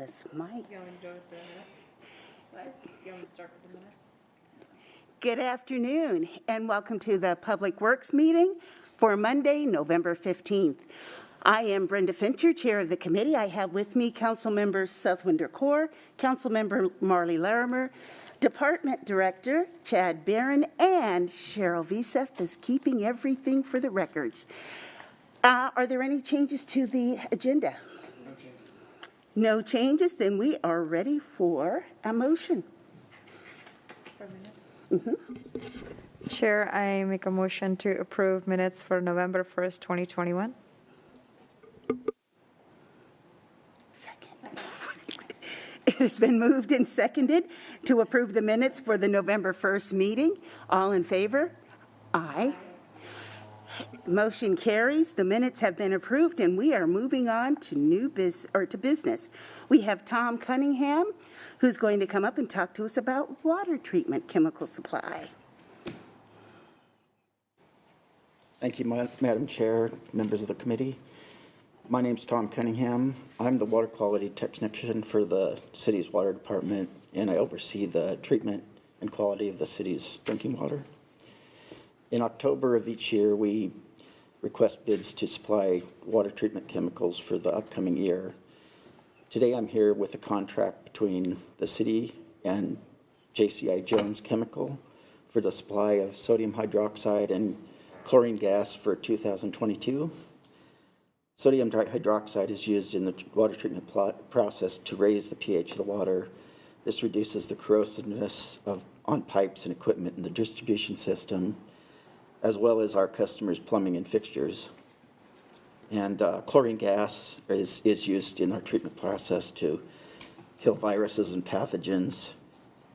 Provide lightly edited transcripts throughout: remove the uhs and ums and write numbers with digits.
this mic. You want to go with the minutes? What? You want to start with the minutes? Good afternoon, and welcome to the Public Works meeting for Monday, November 15th. I am Brenda Fincher, Chair of the committee. I have with me Council Members Southwinder Core, Council Member Marley Larimer, Department Director Chad Barron, and Cheryl Visef is keeping everything for the records. Are there any changes to the agenda? No changes. No changes, then we are ready for a motion. For minutes? Chair, I make a motion to approve minutes for November 1st, 2021. Second. It has been moved and seconded to approve the minutes for the November 1st meeting. All in favor? Aye. Motion carries. The minutes have been approved, and we are moving on to business. We have Tom Cunningham, who's going to come up and talk to us about water treatment chemical supply. Thank you, Madam Chair, members of the committee. My name's Tom Cunningham. I'm the water quality technician for the city's water department, and I oversee the treatment and quality of the city's drinking water. In October of each year, we request bids to supply water treatment chemicals for the upcoming year. Today, I'm here with a contract between the city and JCI Jones Chemical for the supply of sodium hydroxide and chlorine gas for 2022. Sodium hydroxide is used in the water treatment process to raise the pH of the water. This reduces the corrosiveness on pipes and equipment in the distribution system, as well as our customers' plumbing and fixtures. And chlorine gas is used in our treatment process to kill viruses and pathogens.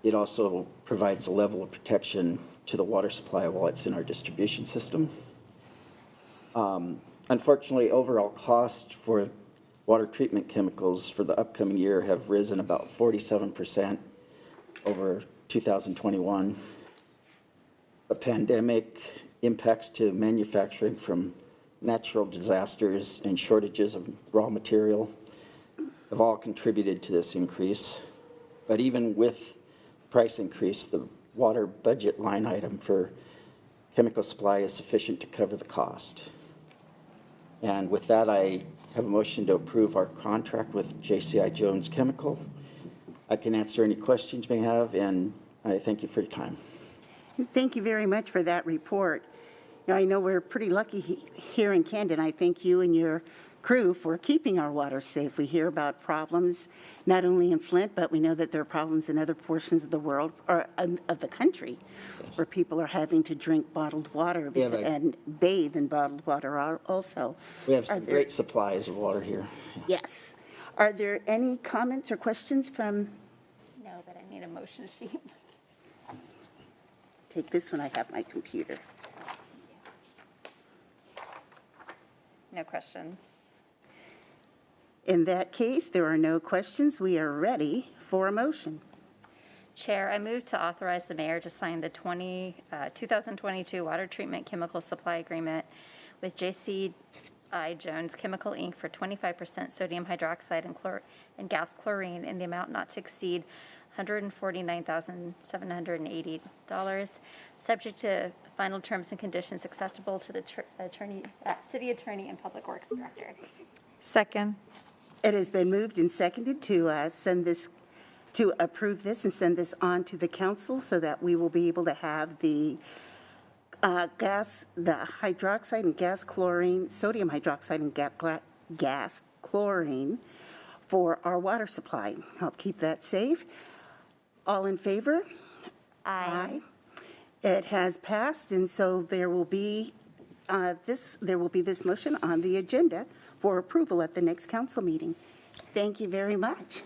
It also provides a level of protection to the water supply while it's in our distribution system. Unfortunately, overall costs for water treatment chemicals for the upcoming year have risen about 47% over 2021. A pandemic, impacts to manufacturing from natural disasters and shortages of raw material have all contributed to this increase. But even with price increase, the water budget line item for chemical supply is sufficient to cover the cost. And with that, I have a motion to approve our contract with JCI Jones Chemical. I can answer any questions you may have, and I thank you for your time. Thank you very much for that report. Now, I know we're pretty lucky here in Camden. I thank you and your crew for keeping our water safe. We hear about problems not only in Flint, but we know that there are problems in other portions of the world or of the country, yes, where people are having to drink bottled water and bathe in bottled water also. We have some great supplies of water here. Yes. Are there any comments or questions from? No, but I need a motion sheet. Take this when I have my computer. No questions. In that case, there are no questions. We are ready for a motion. Chair, I move to authorize the mayor to sign the 2022 water treatment chemical supply agreement with JCI Jones Chemical Inc. for 25% sodium hydroxide and gas chlorine in the amount not to exceed $149,780, subject to final terms and conditions acceptable to the city attorney and public works director. Second. It has been moved and seconded to approve this and send this on to the council so that we will be able to have the hydroxide and gas chlorine, sodium hydroxide and gas chlorine for our water supply. Help keep that safe. All in favor? Aye. It has passed, and so there will be this motion on the agenda for approval at the next council meeting. Thank you very much.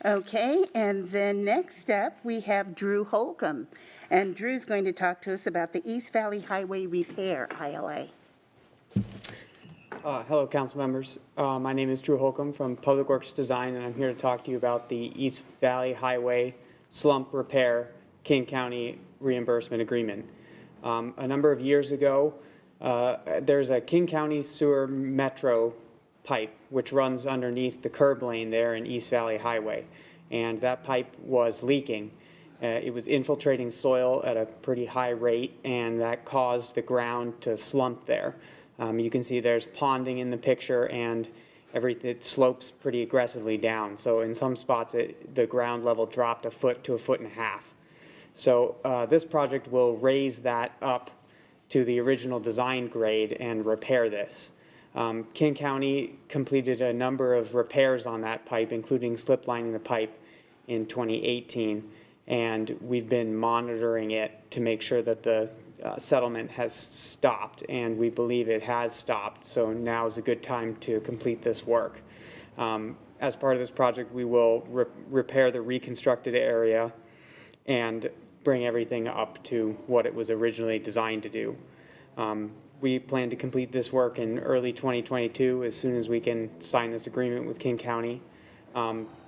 Okay, and then next up we have Drew Holcomb, and Drew's going to talk to us about the East Valley Highway Repair ILA. Hello, council members. My name is Drew Holcomb from Public Works Design, and I'm here to talk to you about the East Valley Highway Slump Repair King County Reimbursement Agreement. A number of years ago, there's a King County Sewer Metro pipe, which runs underneath the curb lane there in East Valley Highway. And that pipe was leaking. It was infiltrating soil at a pretty high rate, and that caused the ground to slump there. You can see there's ponding in the picture, and it slopes pretty aggressively down. So in some spots, the ground level dropped a foot to a foot and a half. So this project will raise that up to the original design grade and repair this. King County completed a number of repairs on that pipe, including slip lining the pipe in 2018. And we've been monitoring it to make sure that the settlement has stopped, and we believe it has stopped. So now is a good time to complete this work. As part of this project, we will repair the reconstructed area and bring everything up to what it was originally designed to do. We plan to complete this work in early 2022 as soon as we can sign this agreement with King County.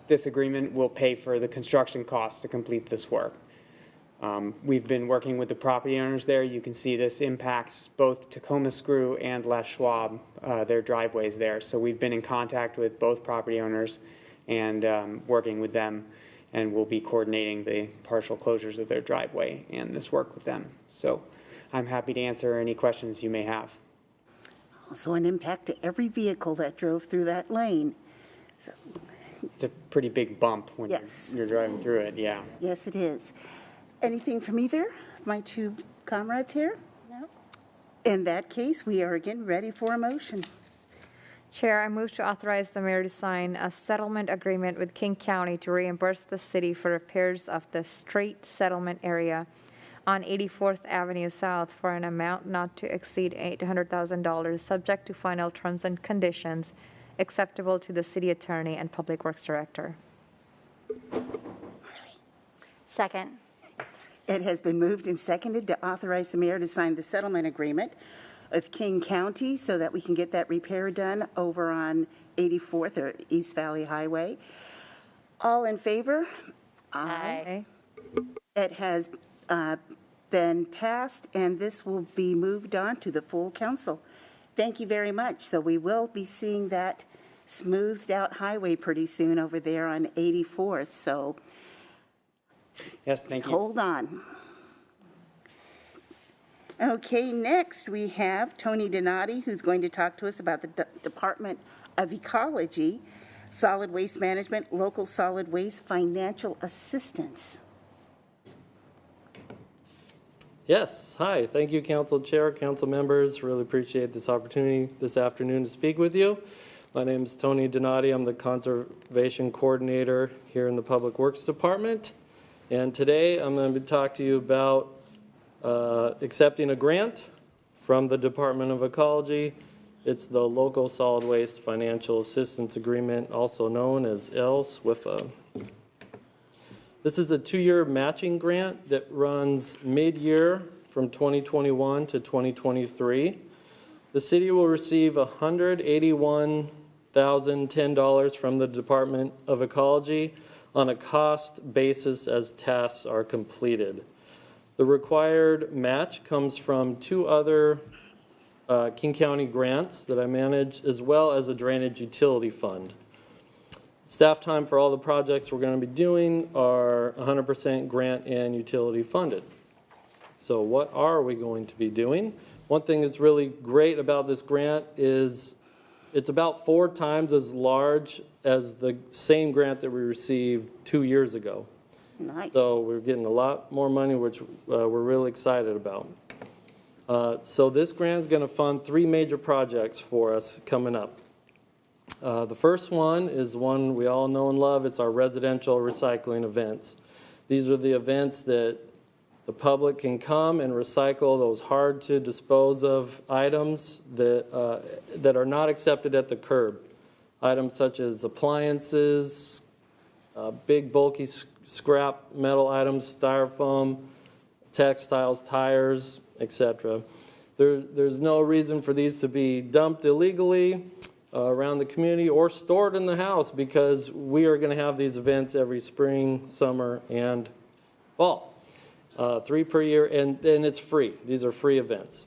This agreement will pay for the construction costs to complete this work. We've been working with the property owners there. You can see this impacts both Tacoma Screw and Les Schwab, their driveways there. So we've been in contact with both property owners and working with them, and we'll be coordinating the partial closures of their driveway and this work with them. So I'm happy to answer any questions you may have. Also an impact to every vehicle that drove through that lane. So, It's a pretty big bump when Yes. you're driving through it, yeah. yes, it is. Anything from either of my two comrades here? No? In that case, we are again ready for a motion. Chair, I move to authorize the mayor to sign a settlement agreement with King County to reimburse the city for repairs of the street settlement area on 84th Avenue South for an amount not to exceed $800,000, subject to final terms and conditions acceptable to the city attorney and public works director. Second. It has been moved and seconded to authorize the mayor to sign the settlement agreement with King County so that we can get that repair done over on 84th or East Valley Highway. All in favor? Aye. It has been passed, and this will be moved on to the full council. Thank you very much. So we will be seeing that smoothed out highway pretty soon over there on 84th. So Yes, thank you. hold on. Okay, next we have Tony Donati, who's going to talk to us about the Department of Ecology, Solid Waste Management, Local Solid Waste Financial Assistance. Yes, hi. Thank you, Council Chair, Council members. Really appreciate this opportunity this afternoon to speak with you. My name is Tony Donati. I'm the Conservation Coordinator here in the Public Works Department. And today I'm going to talk to you about accepting a grant from the Department of Ecology. It's the Local Solid Waste Financial Assistance Agreement, also known as LSWIFA. This is a 2-year matching grant that runs mid-year from 2021 to 2023. The city will receive $181,010 from the Department of Ecology on a cost basis as tasks are completed. The required match comes from 2 other King County grants that I manage, as well as a drainage utility fund. Staff time for all the projects we're going to be doing are 100% grant and utility funded. So what are we going to be doing? One thing that's really great about this grant is it's about 4 times as large as the same grant that we received 2 years ago. Nice. So we're getting a lot more money, which we're really excited about. So this grant is going to fund 3 major projects for us coming up. The first one is one we all know and love. It's our residential recycling events. These are the events that the public can come and recycle those hard to dispose of items that are not accepted at the curb. Items such as appliances, big bulky scrap metal items, styrofoam, textiles, tires, etc. There's no reason for these to be dumped illegally around the community or stored in the house, because we are going to have these events every spring, summer, and fall. 3 per year, and it's free. These are free events.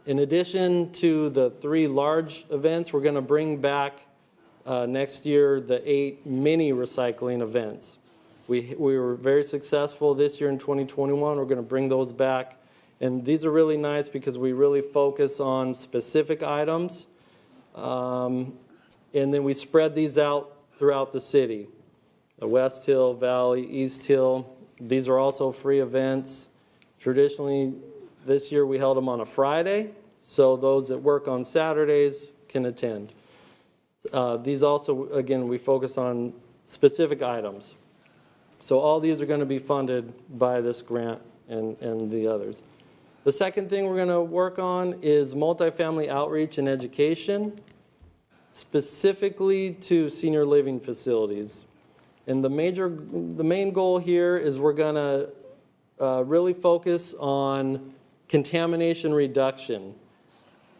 In addition to the 3 large events, we're going to bring back next year the 8 mini recycling events. We were very successful this year in 2021. We're going to bring those back. And these are really nice because we really focus on specific items. And then we spread these out throughout the city. The West Hill, Valley, East Hill. These are also free events. Traditionally, this year we held them on a Friday, so those that work on Saturdays can attend. These also, again, we focus on specific items. So all these are going to be funded by this grant and the others. The second thing we're going to work on is multifamily outreach and education, specifically to senior living facilities. And the main goal here is we're going to really focus on contamination reduction.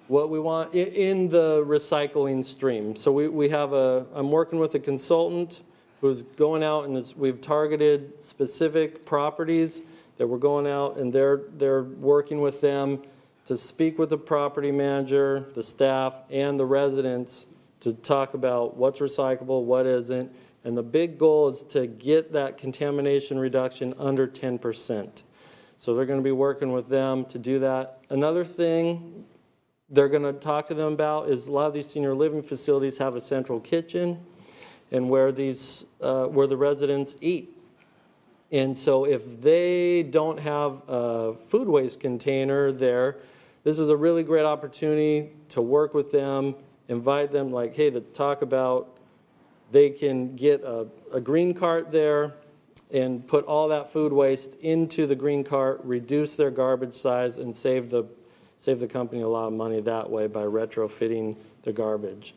What we want in the recycling stream. So we have I'm working with a consultant who's going out and we've targeted specific properties that we're going out and they're working with them to speak with the property manager, the staff, and the residents to talk about what's recyclable, what isn't. And the big goal is to get that contamination reduction under 10%. So they're going to be working with them to do that. Another thing they're going to talk to them about is a lot of these senior living facilities have a central kitchen and where the residents eat. And so if they don't have a food waste container there, this is a really great opportunity to work with them, invite them like, hey, to talk about they can get a green cart there and put all that food waste into the green cart, reduce their garbage size, and save the company a lot of money that way by retrofitting the garbage.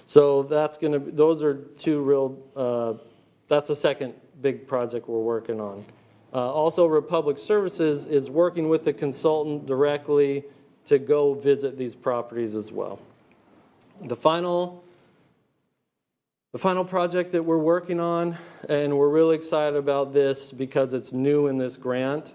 So those are 2 real, that's the second big project we're working on. Also, Republic Services is working with the consultant directly to go visit these properties as well. The final project that we're working on, and we're really excited about this because it's new in this grant,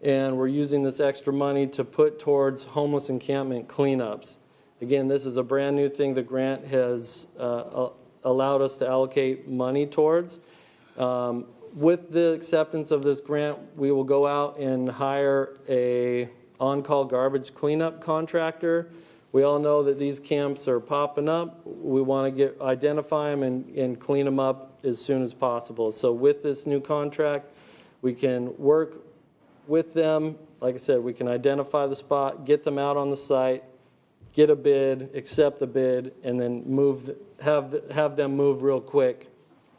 and we're using this extra money to put towards homeless encampment cleanups. Again, this is a brand new thing the grant has allowed us to allocate money towards. With the acceptance of this grant, we will go out and hire a on-call garbage cleanup contractor. We all know that these camps are popping up. We want to identify them and clean them up as soon as possible. So with this new contract, we can work with them. Like I said, we can identify the spot, get them out on the site, get a bid, accept the bid, and then have them move real quick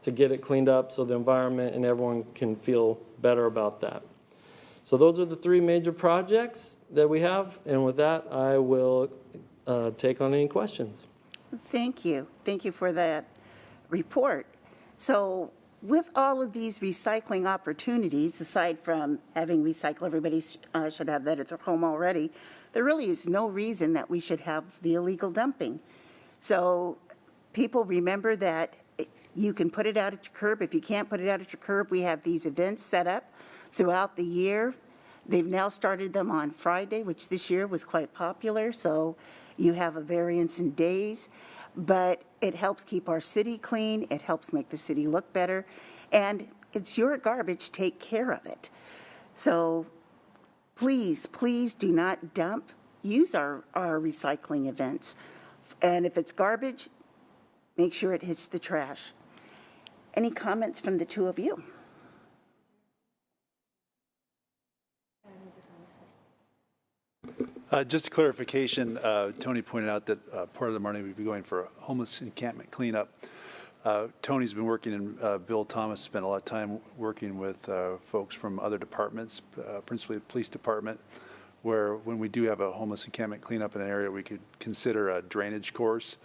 to get it cleaned up so the environment and everyone can feel better about that. So those are the 3 major projects that we have. And with that, I will take on any questions. Thank you. Thank you for that report. So with all of these recycling opportunities, aside from having recycle, everybody should have that at their home already, there really is no reason that we should have the illegal dumping. So people remember that you can put it out at your curb. If you can't put it out at your curb, we have these events set up throughout the year. They've now started them on Friday, which this year was quite popular. So you have a variance in days, but it helps keep our city clean. It helps make the city look better. And it's your garbage. Take care of it. So please, please do not dump. Use our recycling events. And if it's garbage, make sure it hits the trash. Any comments from the 2 of you? Just a clarification, Tony pointed out that part of the money would be going for homeless encampment cleanup. Tony's been working and Bill Thomas spent a lot of time working with folks from other departments, principally the police department, where when we do have a homeless encampment cleanup in an area, we could consider a drainage course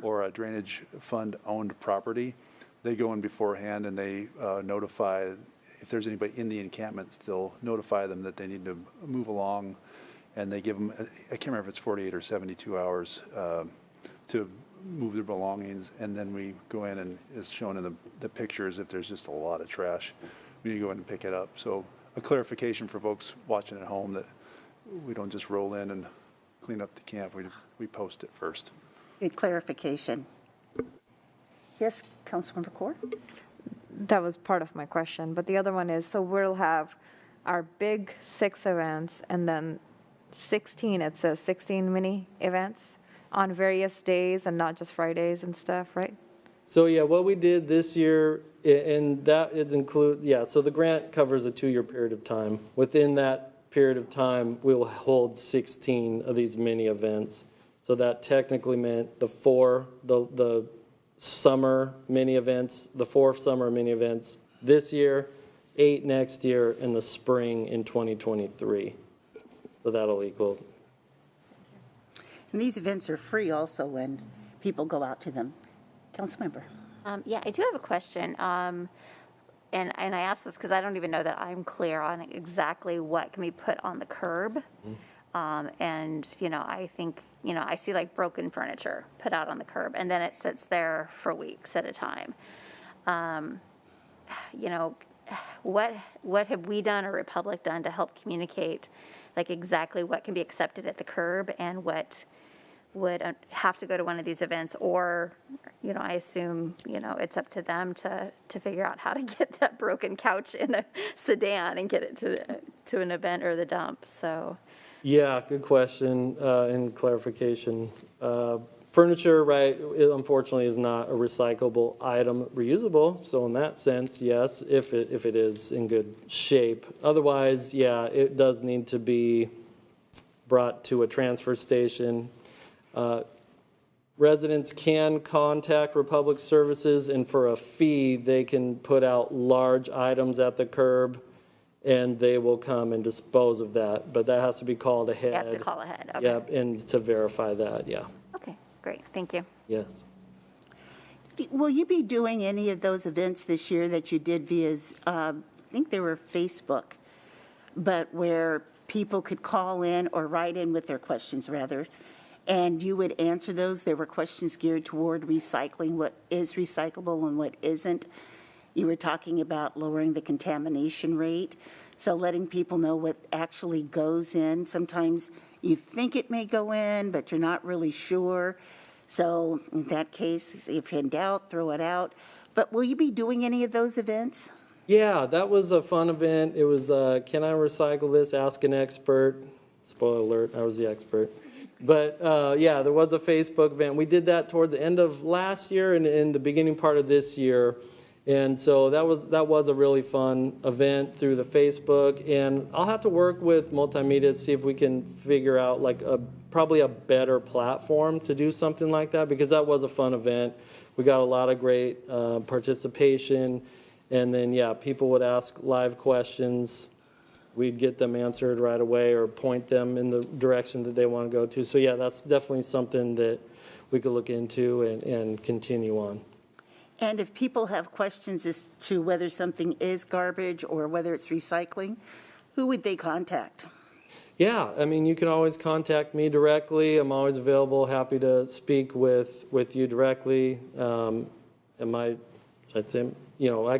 or a drainage fund owned property. They go in beforehand and they notify, if there's anybody in the encampment, still notify them that they need to move along. And they give them, I can't remember if it's 48 or 72 hours to move their belongings. And then we go in and, as shown in the pictures, if there's just a lot of trash, we need to go in and pick it up. So a clarification for folks watching at home that we don't just roll in and clean up the camp, we post it first. Good clarification. Yes, Councilmember Core? That was part of my question, but the other one is, so we'll have our big 6 events and then 16, it says 16 mini events on various days and not just Fridays and stuff, right? So yeah, what we did this year, and that is so the grant covers a 2-year period of time. Within that period of time, we will hold 16 of these mini events. So that technically meant the summer mini events, the 4 summer mini events this year, 8 next year, and the spring in 2023. So that'll equal. And these events are free also when people go out to them. Councilmember? Yeah, I do have a question. And I ask this because I don't even know that I'm clear on exactly what can be put on the curb. And, I think, I see like broken furniture put out on the curb and then it sits there for weeks at a time. What have we done or Republic done to help communicate like exactly what can be accepted at the curb and what would have to go to one of these events, or, I assume, it's up to them to figure out how to get that broken couch in a sedan and get it to an event or the dump, so. Yeah, good question and clarification. Furniture, right, unfortunately is not a recyclable item, reusable. So in that sense, yes, if it is in good shape. Otherwise, yeah, it does need to be brought to a transfer station. Residents can contact Republic Services, and for a fee, they can put out large items at the curb, and they will come and dispose of that. But that has to be called ahead. You have to call ahead, okay. Yep, and to verify that, yeah. Okay, great, thank you. Yes. Will you be doing any of those events this year that you did via, I think they were Facebook, but where people could call in or write in with their questions, rather, and you would answer those? There were questions geared toward recycling, what is recyclable and what isn't. You were talking about lowering the contamination rate, so letting people know what actually goes in. Sometimes you think it may go in, but you're not really sure. So in that case, if you're in doubt, throw it out. But will you be doing any of those events? Yeah, that was a fun event. It was, can I recycle this? Ask an expert. Spoiler alert, I was the expert. But yeah, there was a Facebook event. We did that toward the end of last year and in the beginning part of this year. And so that was a really fun event through the Facebook. And I'll have to work with multimedia to see if we can figure out like probably a better platform to do something like that, because that was a fun event. We got a lot of great participation. And then, yeah, people would ask live questions. We'd get them answered right away or point them in the direction that they want to go to. So, yeah, that's definitely something that we could look into and continue on. And if people have questions as to whether something is garbage or whether it's recycling, who would they contact? Yeah, I mean, you can always contact me directly. I'm always available, happy to speak with you directly. I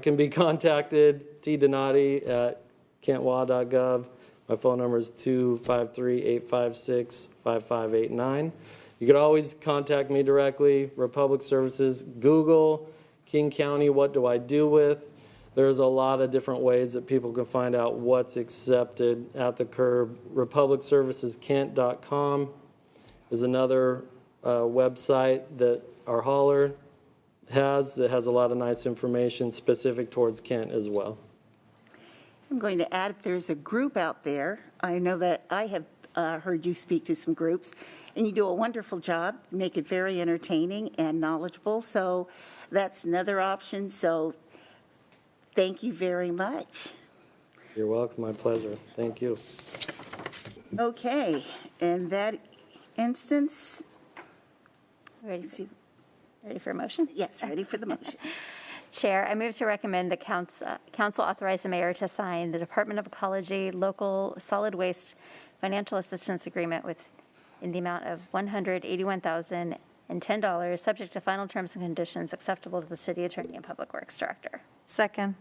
can be contacted, tdonati@kentwa.gov. My phone number is 253-856-5589. You could always contact me directly, Republic Services, Google, King County, what do I do with? There's a lot of different ways that people can find out what's accepted at the curb. RepublicServicesKent.com is another website that our hauler has that has a lot of nice information specific towards Kent as well. I'm going to add, if there's a group out there, I know that I have heard you speak to some groups, and you do a wonderful job, make it very entertaining and knowledgeable, so that's another option, so thank you very much. You're welcome, my pleasure. Thank you. Okay, in that instance, Ready for a motion? yes, ready for the motion. Chair, I move to recommend the council authorize the mayor to sign the Department of Ecology Local Solid Waste Financial Assistance Agreement in the amount of $181,010, subject to final terms and conditions acceptable to the city attorney and public works director. Second.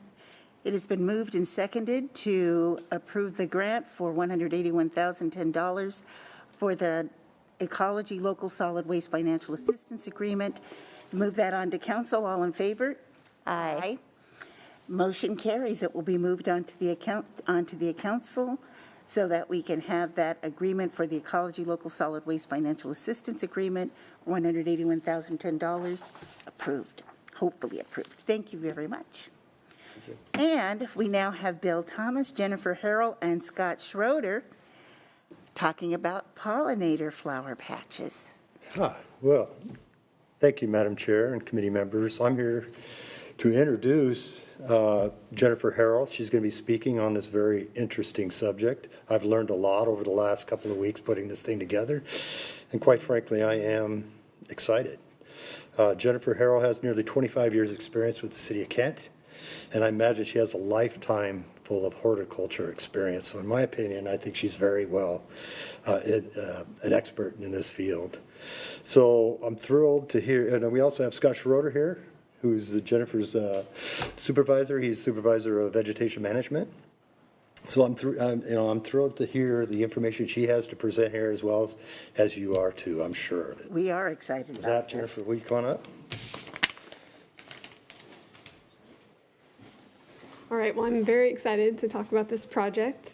It has been moved and seconded to approve the grant for $181,010 for the Ecology Local Solid Waste Financial Assistance Agreement. Move that on to council. All in favor? Aye. Motion carries. It will be moved onto the council so that we can have that agreement for the Ecology Local Solid Waste Financial Assistance Agreement, $181,010, approved, hopefully approved. Thank you very much. And we now have Bill Thomas, Jennifer Harrell, and Scott Schroeder talking about pollinator flower patches. Well, thank you, Madam Chair and committee members. I'm here to introduce Jennifer Harrell. She's going to be speaking on this very interesting subject. I've learned a lot over the last couple of weeks putting this thing together, and quite frankly, I am excited. Jennifer Harrell has nearly 25 years' experience with the City of Kent, and I imagine she has a lifetime full of horticulture experience. So in my opinion, I think she's very well an expert in this field. So I'm thrilled to hear, and we also have Scott Schroeder here, who's Jennifer's supervisor. He's supervisor of vegetation management. So I'm thrilled to hear the information she has to present here, as well as you are too, I'm sure. We are excited With about that, this. Jennifer, will you come on up? All right, well, I'm very excited to talk about this project.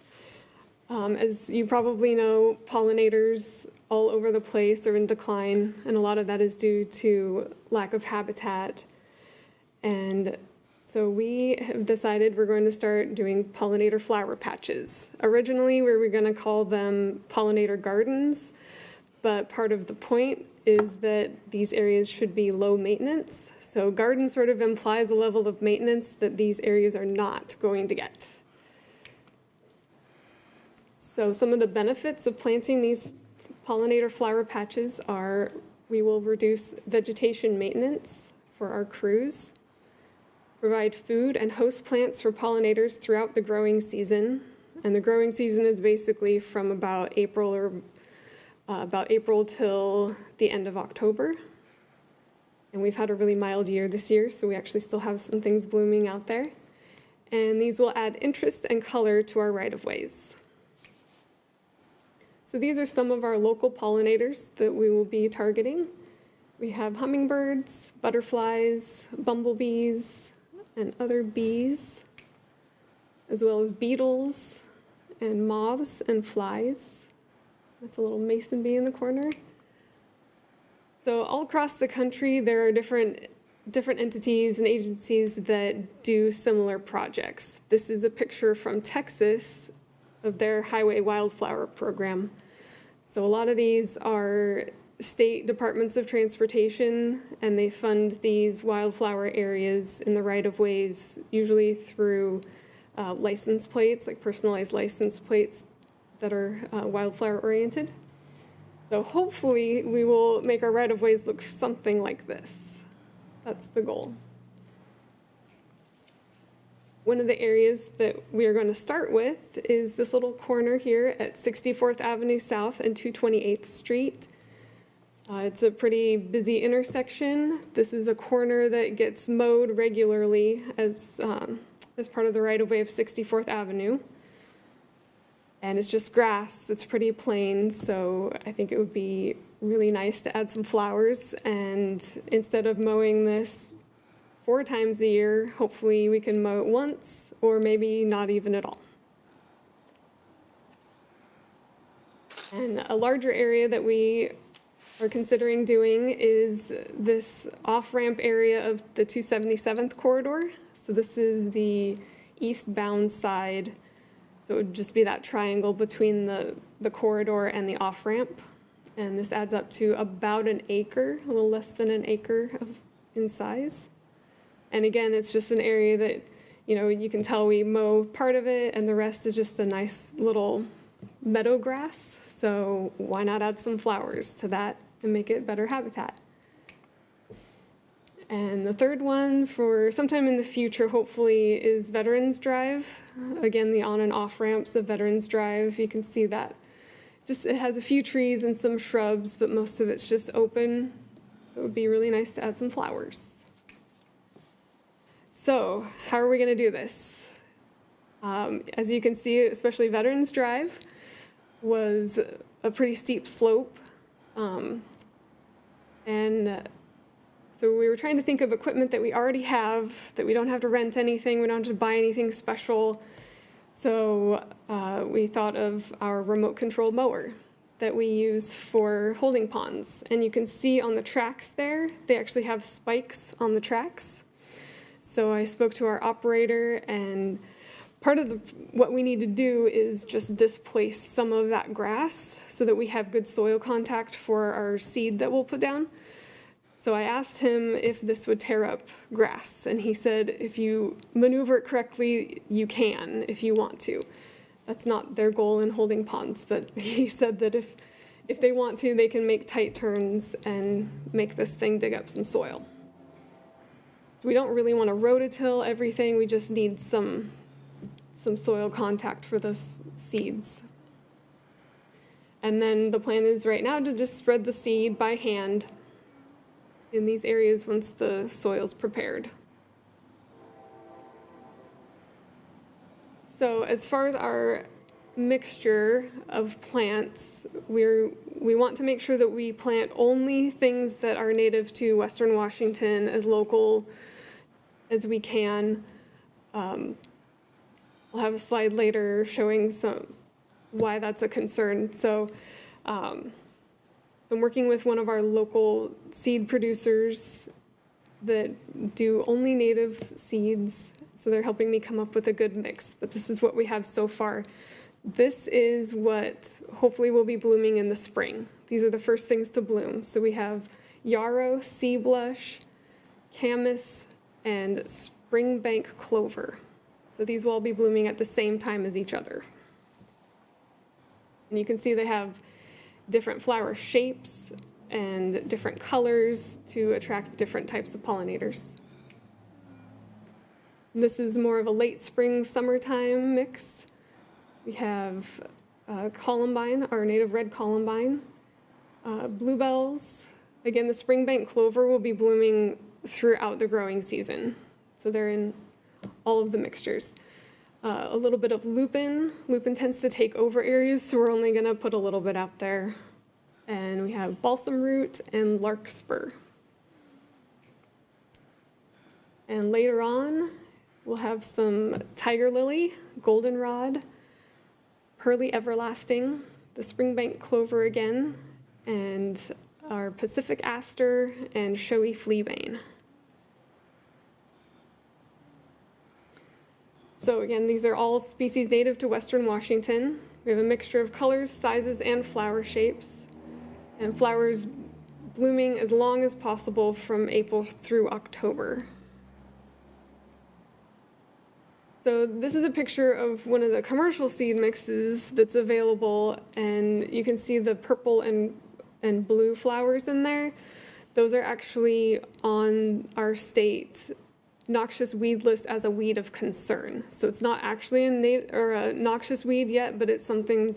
As you probably know, pollinators all over the place are in decline, and a lot of that is due to lack of habitat. And so we have decided we're going to start doing pollinator flower patches. Originally, we were going to call them pollinator gardens, but part of the point is that these areas should be low maintenance. So garden sort of implies a level of maintenance that these areas are not going to get. So some of the benefits of planting these pollinator flower patches are we will reduce vegetation maintenance for our crews, provide food and host plants for pollinators throughout the growing season. And the growing season is basically from about April till the end of October. And we've had a really mild year this year, so we actually still have some things blooming out there. And these will add interest and color to our right-of-ways. So these are some of our local pollinators that we will be targeting. We have hummingbirds, butterflies, bumblebees, and other bees, as well as beetles and moths and flies. That's a little mason bee in the corner. So all across the country, there are different entities and agencies that do similar projects. This is a picture from Texas of their highway wildflower program. So a lot of these are state departments of transportation, and they fund these wildflower areas in the right-of-ways, usually through license plates, like personalized license plates that are wildflower-oriented. So hopefully we will make our right-of-ways look something like this. That's the goal. One of the areas that we are going to start with is this little corner here at 64th Avenue South and 228th Street. It's a pretty busy intersection. This is a corner that gets mowed regularly as part of the right-of-way of 64th Avenue. And it's just grass. It's pretty plain, so I think it would be really nice to add some flowers. And instead of mowing this 4 times a year, hopefully we can mow it once, or maybe not even at all. And a larger area that we are considering doing is this off-ramp area of the 277th corridor. So this is the eastbound side. So it would just be that triangle between the corridor and the off-ramp. And this adds up to about an acre, a little less than an acre in size. And again, it's just an area that, you can tell we mow part of it, and the rest is just a nice little meadow grass. So why not add some flowers to that and make it better habitat? And the third one for sometime in the future, hopefully, is Veterans Drive. Again, the on and off ramps of Veterans Drive. You can see that it has a few trees and some shrubs, but most of it's just open. So it would be really nice to add some flowers. So how are we going to do this? As you can see, especially Veterans Drive was a pretty steep slope. So we were trying to think of equipment that we already have, that we don't have to rent anything, we don't have to buy anything special. So we thought of our remote control mower that we use for holding ponds. And you can see on the tracks there, they actually have spikes on the tracks. So I spoke to our operator, and part of what we need to do is just displace some of that grass so that we have good soil contact for our seed that we'll put down. So I asked him if this would tear up grass, and he said if you maneuver it correctly, you can if you want to. That's not their goal in holding ponds, but he said that if they want to, they can make tight turns and make this thing dig up some soil. We don't really want to rototill everything, we just need some soil contact for those seeds. And then the plan is right now to just spread the seed by hand in these areas once the soil's prepared. So as far as our mixture of plants, we want to make sure that we plant only things that are native to Western Washington, as local as we can. I'll have a slide later showing why that's a concern. So I'm working with one of our local seed producers that do only native seeds. So they're helping me come up with a good mix, but this is what we have so far. This is what hopefully will be blooming in the spring. These are the first things to bloom. So we have yarrow, sea blush, camas, and springbank clover. So these will all be blooming at the same time as each other. And you can see they have different flower shapes and different colors to attract different types of pollinators. And this is more of a late spring, summertime mix. We have columbine, our native red columbine, bluebells. Again, the springbank clover will be blooming throughout the growing season. So they're in all of the mixtures. A little bit of lupin. Lupin tends to take over areas, so we're only gonna put a little bit out there. And we have balsam root and larkspur. And later on, we'll have some tiger lily, goldenrod, pearly everlasting, the springbank clover again, and our Pacific aster and showy fleabane. So again, these are all species native to Western Washington. We have a mixture of colors, sizes, and flower shapes, and flowers blooming as long as possible from April through October. So this is a picture of one of the commercial seed mixes that's available, and you can see the purple and blue flowers in there. Those are actually on our state noxious weed list as a weed of concern. So it's not actually a noxious weed yet, but it's something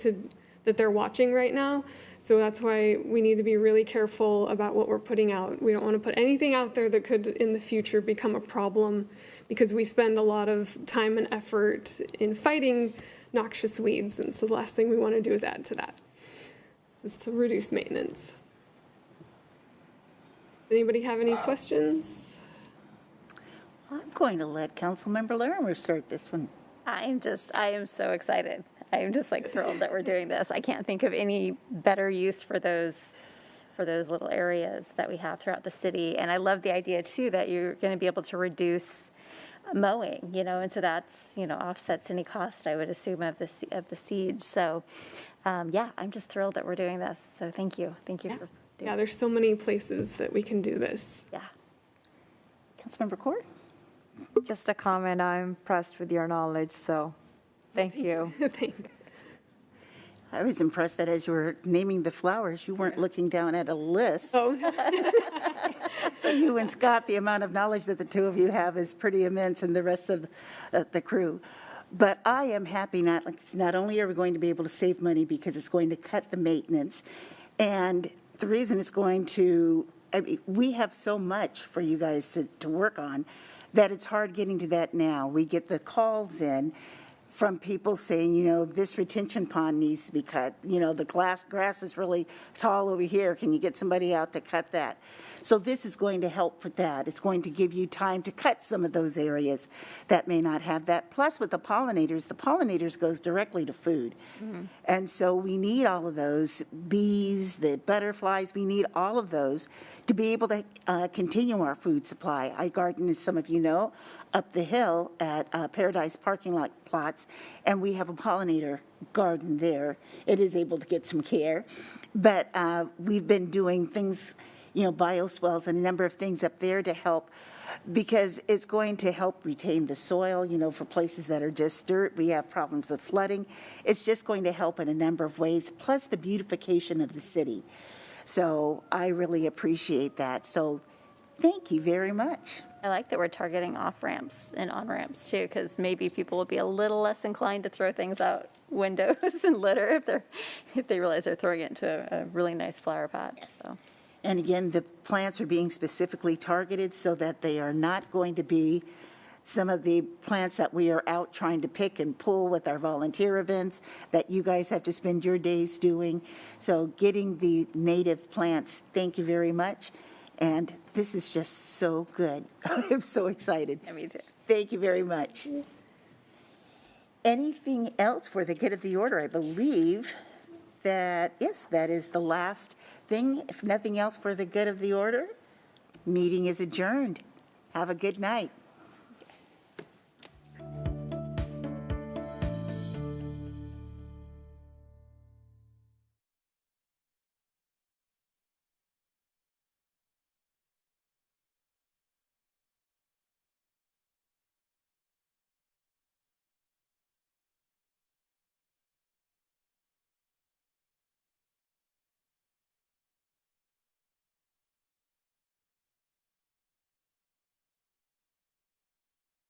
that they're watching right now. So that's why we need to be really careful about what we're putting out. We don't want to put anything out there that could in the future become a problem, because we spend a lot of time and effort in fighting noxious weeds, and so the last thing we want to do is add to that. This is to reduce maintenance. Does anybody have any questions? I'm going to let Councilmember Larimer start this one. I am so excited. I am just like thrilled that we're doing this. I can't think of any better use for those little areas that we have throughout the city. And I love the idea too that you're going to be able to reduce mowing, and so that's, offsets any cost, I would assume, of the seeds. So yeah, I'm just thrilled that we're doing this. So thank you for doing Yeah, there's so many places that we can do this. Yeah. Councilmember Court? Just a comment, I'm impressed with your knowledge, so thank you. Thanks. I was impressed that as you were naming the flowers, you weren't looking down at a list. Oh, So you and Scott, the amount of knowledge that the two of you have is pretty immense, and the rest of the crew. But I am happy not only are we going to be able to save money because it's going to cut the maintenance, and the reason it's going to, we have so much for you guys to work on that it's hard getting to that now. We get the calls in, from people saying, this retention pond needs to be cut. The grass is really tall over here. Can you get somebody out to cut that? So this is going to help with that. It's going to give you time to cut some of those areas that may not have that. Plus with the pollinators goes directly to food. And so we need all of those bees, the butterflies, we need all of those to be able to continue our food supply. I garden, as some of you know, up the hill at Paradise Parking Lot Plots, and we have a pollinator garden there. It is able to get some care, but we've been doing things, bioswales and a number of things up there to help, because it's going to help retain the soil, for places that are just dirt. We have problems with flooding. It's just going to help in a number of ways, plus the beautification of the city. So I really appreciate that. So thank you very much. I like that we're targeting off-ramps and on-ramps too, because maybe people will be a little less inclined to throw things out windows and litter if they realize they're throwing it into a really nice flower pot. Yes. So. And again, the plants are being specifically targeted so that they are not going to be some of the plants that we are out trying to pick and pull with our volunteer events that you guys have to spend your days doing. So getting the native plants, thank you very much. And this is just so good. I'm so excited. Yeah, me too. Thank you very much. Anything else for the good of the order? I believe that, yes, that is the last thing. If nothing else for the good of the order, meeting is adjourned. Have a good night.